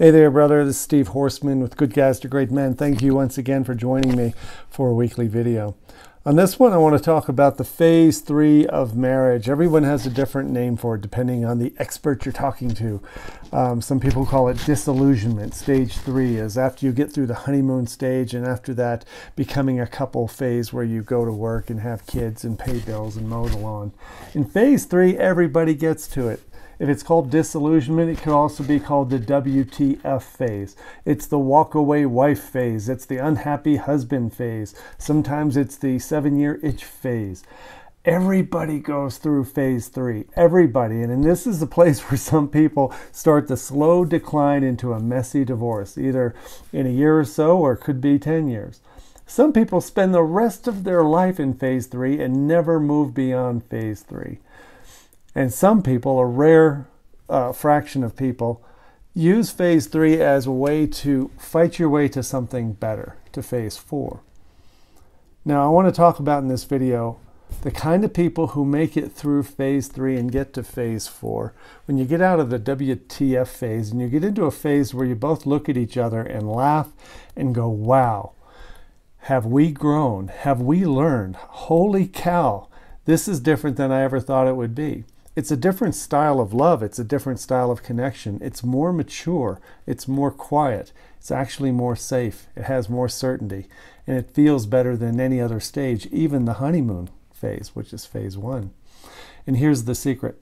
Hey there, brother. This is Steve Horseman with Good Guys to Great Men. Thank you once again for joining me for a weekly video. On this one, I want to talk about the phase 3 of marriage. Everyone has a different name for it depending on the expert you're talking to. Some people call it disillusionment. Stage 3 is after you get through the honeymoon stage, and after that, becoming a couple phase where you go to work and have kids and pay bills and mow the lawn. In phase 3, everybody gets to it. If it's called disillusionment, it could also be called the WTF phase. It's the walk away wife phase. It's the unhappy husband phase. Sometimes it's the 7-year itch phase. Everybody goes through phase 3. Everybody. And this is the place where some people start the slow decline into a messy divorce, either in a year or so, or it could be 10 years. Some people spend the rest of their life in phase 3 and never move beyond phase 3. And some people, a rare fraction of people, use phase 3 as a way to fight your way to something better, to phase 4. Now, I want to talk about in this video the kind of people who make it through phase 3 and get to phase 4. When you get out of the WTF phase and you get into a phase where you both look at each other and laugh and go, wow, have we grown? Have we learned? Holy cow, this is different than I ever thought it would be. It's a different style of love. It's a different style of connection. It's more mature. It's more quiet. It's actually more safe. It has more certainty. And it feels better than any other stage, even the honeymoon phase, which is phase 1. And here's the secret.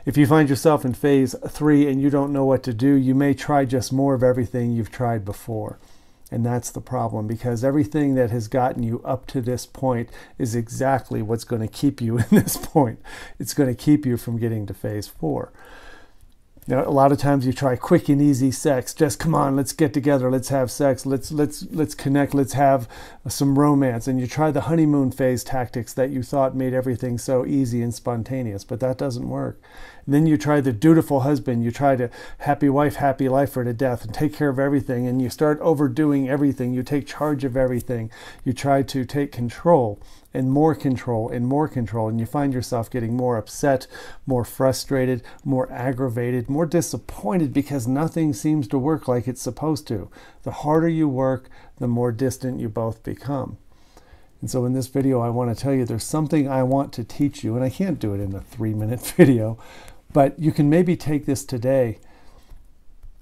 If you find yourself in phase 3 and you don't know what to do, you may try just more of everything you've tried before. And that's the problem, because everything that has gotten you up to this point is exactly what's going to keep you in this point. It's going to keep you from getting to phase 4. Now, a lot of times you try quick and easy sex. Just come on, let's get together, let's have sex, let's connect, let's have some romance. And you try the honeymoon phase tactics that you thought made everything so easy and spontaneous, but that doesn't work. And then you try the dutiful husband, you try to happy wife, happy life her to death and take care of everything, and you start overdoing everything. You take charge of everything. You try to take control and more control and more control, and you find yourself getting more upset, more frustrated, more aggravated, more disappointed because nothing seems to work like it's supposed to. The harder you work, the more distant you both become. And so in this video, I want to tell you there's something I want to teach you, and I can't do it in a 3-minute video, but you can maybe take this today.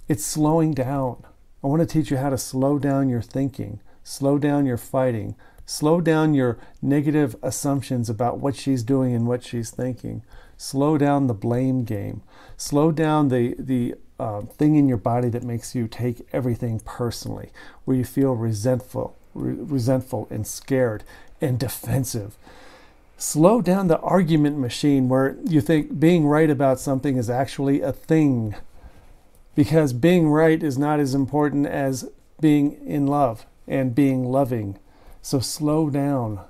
It's slowing down. I want to teach you how to slow down your thinking, slow down your fighting, slow down your negative assumptions about what she's doing and what she's thinking. Slow down the blame game. Slow down the thing in your body that makes you take everything personally, where you feel resentful and scared and defensive. Slow down the argument machine where you think being right about something is actually a thing, because being right is not as important as being in love and being loving. So slow down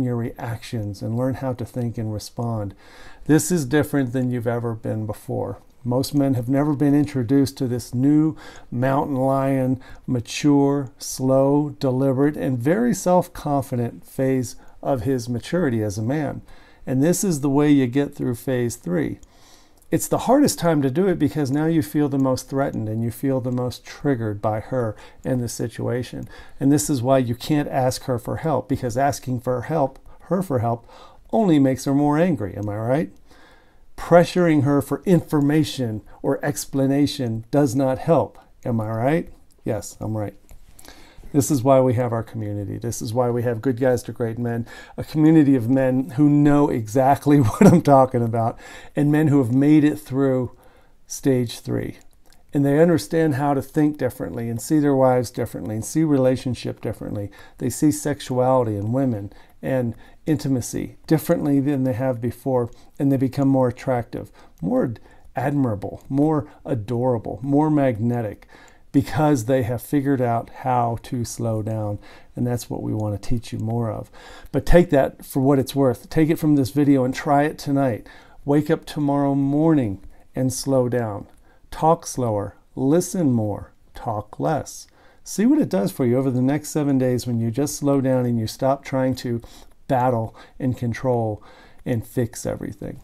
your reactions and learn how to think and respond. This is different than you've ever been before. Most men have never been introduced to this new mountain lion, mature, slow, deliberate, and very self-confident phase of his maturity as a man. And this is the way you get through phase 3. It's the hardest time to do it because now you feel the most threatened and you feel the most triggered by her and the situation. And this is why you can't ask her for help, because asking for help, only makes her more angry. Am I right? Pressuring her for information or explanation does not help. Am I right? Yes, I'm right. This is why we have our community. This is why we have Good Guys to Great Men, a community of men who know exactly what I'm talking about, and men who have made it through stage 3. And they understand how to think differently and see their wives differently and see relationship differently. They see sexuality and women and intimacy differently than they have before, and they become more attractive, more admirable, more adorable, more magnetic, because they have figured out how to slow down. And that's what we want to teach you more of. But take that for what it's worth. Take it from this video and try it tonight. Wake up tomorrow morning and slow down. Talk slower, listen more, talk less. See what it does for you over the next 7 days when you just slow down and you stop trying to battle and control and fix everything.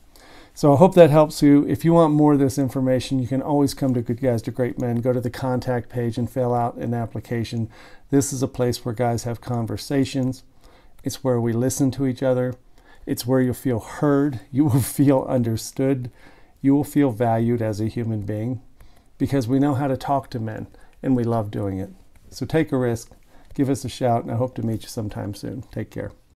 So I hope that helps you. If you want more of this information, you can always come to Good Guys to Great Men. Go to the contact page and fill out an application. This is a place where guys have conversations. It's where we listen to each other. It's where you'll feel heard. You will feel understood. You will feel valued as a human being because we know how to talk to men and we love doing it. So take a risk. Give us a shout, and I hope to meet you sometime soon. Take care.